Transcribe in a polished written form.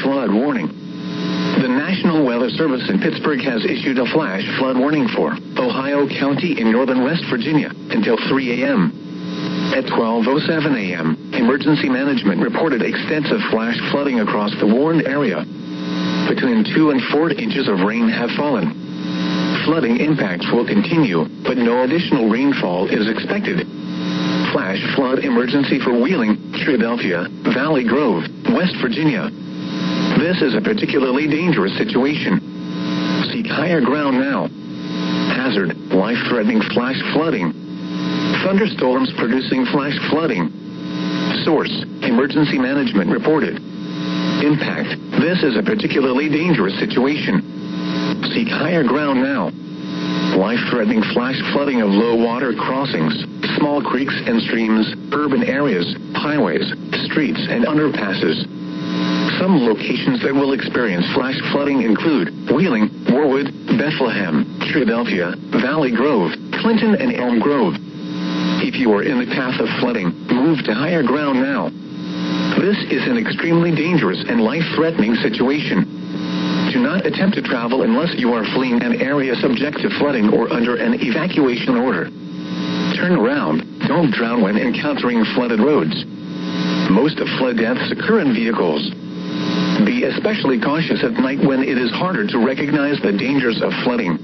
flood warning. The National Weather Service in Pittsburgh has issued a flash flood warning for Ohio County in northern West Virginia until 3 a.m. At 12:07 a.m., emergency management reported extensive flash flooding across the warned area. Between 2 and 4 inches of rain have fallen. Flooding impacts will continue, but no additional rainfall is expected. Flash flood emergency for Wheeling, Philadelphia, Valley Grove, West Virginia. This is a particularly dangerous situation. Seek higher ground now. Hazard, life-threatening flash flooding. Thunderstorms producing flash flooding. Source, emergency management reported. Impact, this is a particularly dangerous situation. Seek higher ground now. Life-threatening flash flooding of low water crossings, small creeks and streams, urban areas, highways, streets, and underpasses. Some locations that will experience flash flooding include Wheeling, Warwood, Bethlehem, Philadelphia, Valley Grove, Clinton, and Elm Grove. If you are in the path of flooding, move to higher ground now. This is an extremely dangerous and life-threatening situation. Do not attempt to travel unless you are fleeing an area subject to flooding or under an evacuation order. Turn around. Don't drown when encountering flooded roads. Most of flood deaths occur in vehicles. Be especially cautious at night when it is harder to recognize the dangers of flooding.